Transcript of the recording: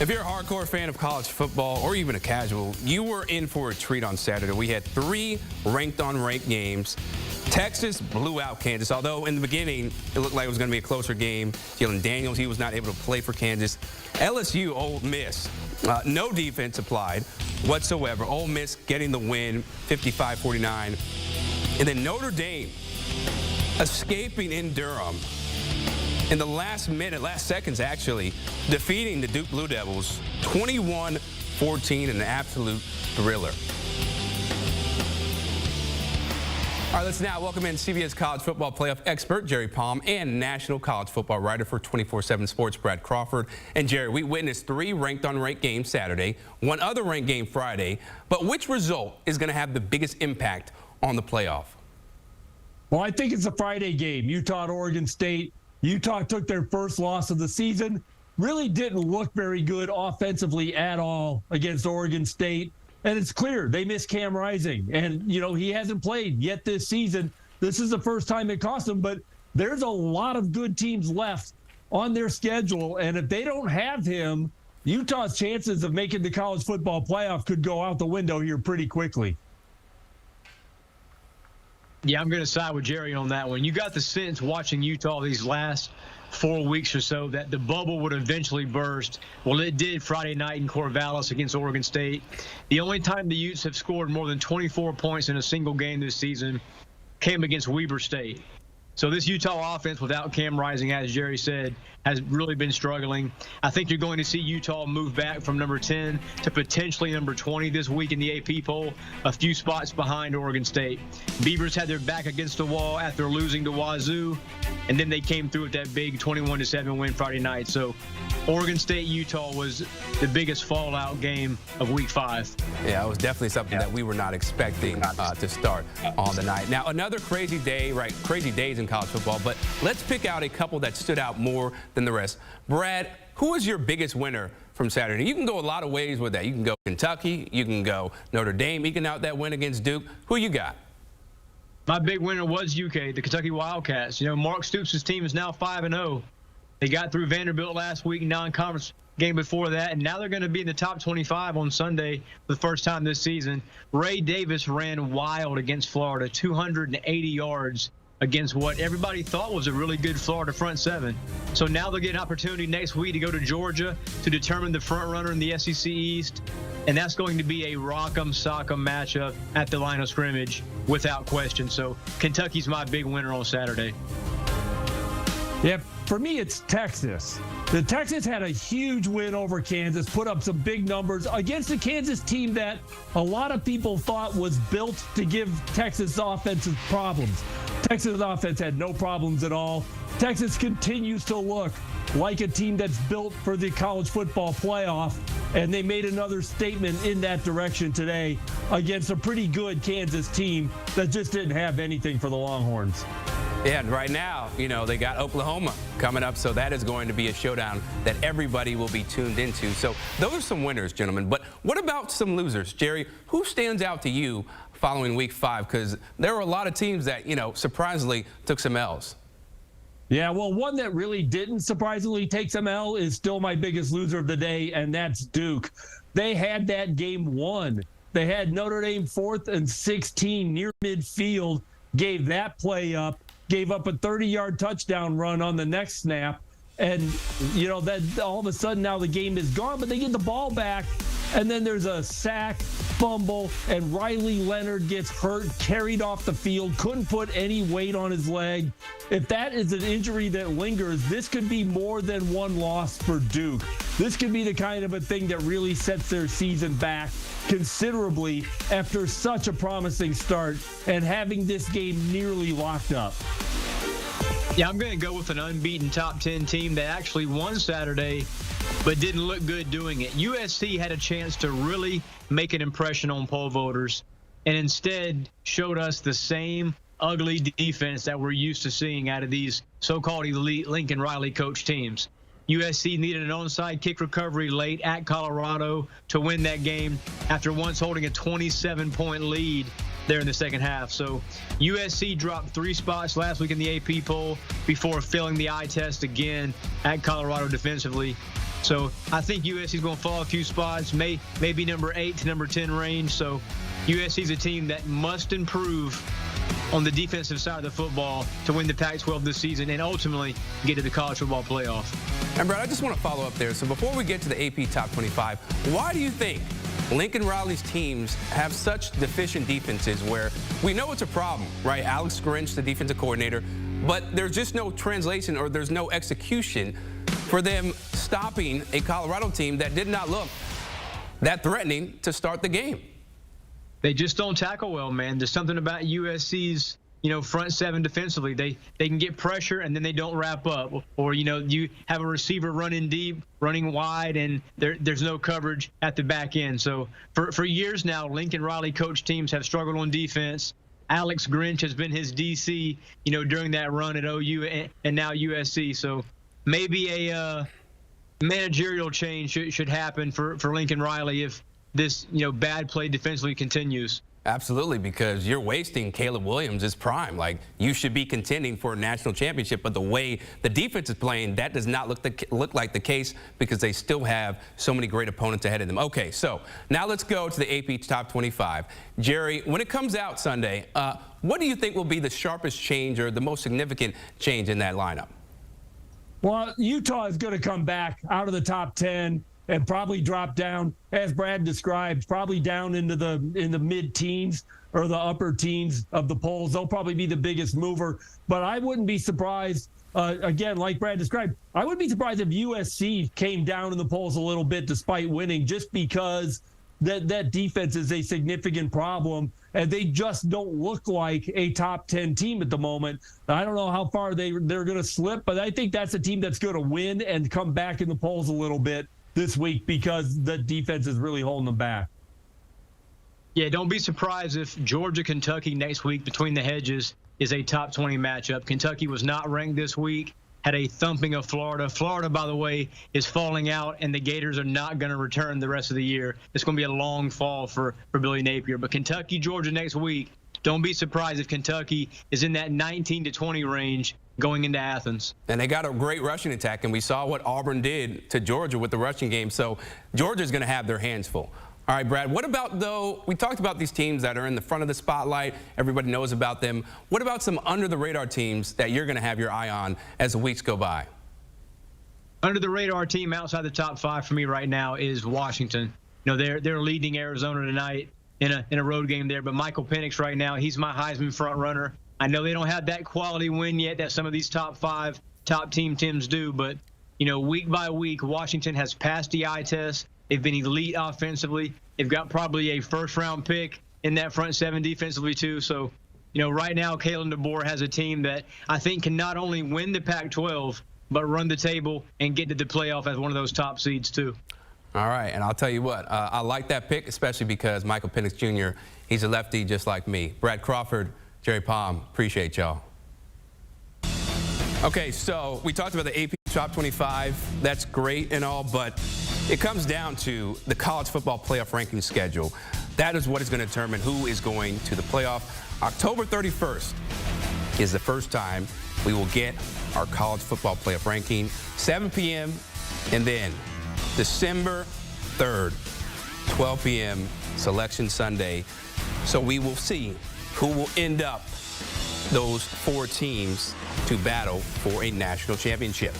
If you're a hardcore fan of college football or even a casual, you were in for a treat on Saturday. We had 3 ranked-on-ranked games. Texas blew out Kansas, although in the beginning it looked like it was going to be a closer game. Jalen Daniels, he was not able to play for Kansas. LSU, Ole Miss, no defense applied whatsoever. Ole Miss getting the win, 55-49. And then Notre Dame escaping in Durham in the last seconds actually, defeating the Duke Blue Devils 21-14 in an absolute thriller. All right, let's now welcome in CBS College Football Playoff expert Jerry Palm and national college football writer for 24/7 Sports Brad Crawford. And Jerry, we witnessed 3 ranked-on-ranked games Saturday, 1 other ranked game Friday. But which result is going to have the biggest impact on the playoff? Well, I think it's a Friday game. Utah at Oregon State. Utah took their first loss of the season. Really didn't look very good offensively at all against Oregon State. And it's clear they miss Cam Rising. And, you know, he hasn't played yet this season. This is the first time it cost him. But there's a lot of good teams left on their schedule. And if they don't have him, Utah's chances of making the college football playoff could go out the window here pretty quickly. Yeah, I'm going to side with Jerry on that one. You got the sense watching Utah these last 4 weeks or so that the bubble would eventually burst. Well, it did Friday night in Corvallis against Oregon State. The only time the Utes have scored more than 24 points in a single game this season came against Weber State. So this Utah offense without Cam Rising, as Jerry said, has really been struggling. I think you're going to see Utah move back from number 10 to potentially number 20 this week in the AP poll, a few spots behind Oregon State. Beavers had their back against the wall after losing to Wazoo, and then they came through with that big 21-7 win Friday night. So Oregon State-Utah was the biggest fallout game of Week 5. Yeah, it was definitely something that we were not expecting to start on the night. Now, another crazy day, right? Crazy days in college football, but let's pick out a couple that stood out more than the rest. Brad, who was your biggest winner from Saturday? You can go a lot of ways with that. You can go Kentucky, you can go Notre Dame, eking out that win against Duke. Who you got? My big winner was UK, the Kentucky Wildcats. You know, Mark Stoops' team is now 5-0. They got through Vanderbilt last week, non-conference game before that, and now they're going to be in the top 25 on Sunday for the first time this season. Ray Davis ran wild against Florida, 280 yards against what everybody thought was a really good Florida front 7. So now they'll get an opportunity next week to go to Georgia to determine the front runner in the SEC East, and that's going to be a rock'em sock'em matchup at the line of scrimmage without question. So Kentucky's my big winner on Saturday. Yeah, for me, it's Texas. The Texas had a huge win over Kansas, put up some big numbers against a Kansas team that a lot of people thought was built to give Texas offensive problems. Texas offense had no problems at all. Texas continues to look like a team that's built for the college football playoff, and they made another statement in that direction today against a pretty good Kansas team that just didn't have anything for the Longhorns. Yeah, and right now, you know, they got Oklahoma coming up, so that is going to be a showdown that everybody will be tuned into. So those are some winners, gentlemen. But what about some losers? Jerry, who stands out to you following Week 5? Because there were a lot of teams that, you know, surprisingly took some L's. Yeah, well, one that really didn't surprisingly take some L is still my biggest loser of the day, and that's Duke. They had that game won. They had Notre Dame 4th and 16 near midfield, gave that play up. Gave up a 30-yard touchdown run on the next snap. And, you know, that all of a sudden now the game is gone, but they get the ball back. And then there's a sack, fumble, and Riley Leonard gets hurt, carried off the field, couldn't put any weight on his leg. If that is an injury that lingers, this could be more than one loss for Duke. This could be the kind of a thing that really sets their season back considerably after such a promising start and having this game nearly locked up. Yeah, I'm going to go with an unbeaten top 10 team that actually won Saturday but didn't look good doing it. USC had a chance to really make an impression on poll voters and instead showed us the same ugly defense that we're used to seeing out of these so-called elite Lincoln Riley coach teams. USC needed an onside kick recovery late at Colorado to win that game after once holding a 27-point lead there in the second half. So USC dropped 3 spots last week in the AP poll before failing the eye test again at Colorado defensively. So I think USC is going to fall a few spots, maybe number 8 to number 10 range. So USC is a team that must improve on the defensive side of the football to win the Pac-12 this season and ultimately get to the college football playoff. And Brad, I just want to follow up there. So before we get to the AP Top 25, why do you think Lincoln Riley's teams have such deficient defenses where we know it's a problem, right? Alex Grinch, the defensive coordinator, but there's just no translation or there's no execution for them stopping a Colorado team that did not look that threatening to start the game. They just don't tackle well, man. There's something about USC's, front seven defensively. They can get pressure and then they don't wrap up. Or, you have a receiver running deep, running wide, and there's no coverage at the back end. So for years now, Lincoln Riley coach teams have struggled on defense. Alex Grinch has been his DC, during that run at OU and now USC. So maybe a managerial change should happen for Lincoln Riley if this, bad play defensively continues. Absolutely, because you're wasting Caleb Williams' prime. Like, you should be contending for a national championship, but the way the defense is playing, that does not look like the case because they still have so many great opponents ahead of them. Okay, so now let's go to the AP Top 25. Jerry, when it comes out Sunday, what do you think will be the sharpest change or the most significant change in that lineup? Well, Utah is going to come back out of the top 10 and probably drop down, as Brad described, probably down in the mid-teens or the upper teens of the polls. They'll probably be the biggest mover. But I wouldn't be surprised, again, like Brad described, I wouldn't be surprised if USC came down in the polls a little bit despite winning, just because that defense is a significant problem, and they just don't look like a top 10 team at the moment. I don't know how far they're going to slip, but I think that's a team that's going to win and come back in the polls a little bit this week because the defense is really holding them back. Yeah, don't be surprised if Georgia-Kentucky next week between the hedges is a top 20 matchup. Kentucky was not ranked this week, had a thumping of Florida. Florida, by the way, is falling out, and the Gators are not going to return the rest of the year. It's going to be a long fall for Billy Napier. But Kentucky, Georgia next week, don't be surprised if Kentucky is in that 19 to 20 range going into Athens. And they got a great rushing attack, and we saw what Auburn did to Georgia with the rushing game. So Georgia's going to have their hands full. All right, Brad, what about, though, we talked about these teams that are in the front of the spotlight. Everybody knows about them. What about some under-the-radar teams that you're going to have your eye on as the weeks go by? Under-the-radar team outside the top 5 for me right now is Washington. They're leading Arizona tonight in a road game there. But Michael Penix right now, he's my Heisman front runner. I know they don't have that quality win yet that some of these top 5 top team Tims do, but week by week, Washington has passed the eye test. They've been elite offensively. They've got probably a first-round pick in that front 7 defensively too. So, right now, Kalen DeBoer has a team that I think can not only win the Pac-12 but run the table and get to the playoff as one of those top seeds too. All right, and I'll tell you what, I like that pick, especially because Michael Penix Jr., he's a lefty just like me. Brad Crawford, Jerry Palm, appreciate y'all. Okay, so we talked about the AP Top 25. That's great and all, but it comes down to the college football playoff ranking schedule. That is what is going to determine who is going to the playoff. October 31st is the first time we will get our college football playoff ranking, 7 p.m., and then December 3rd, 12 p.m., Selection Sunday. So we will see who will end up those 4 teams to battle for a national championship.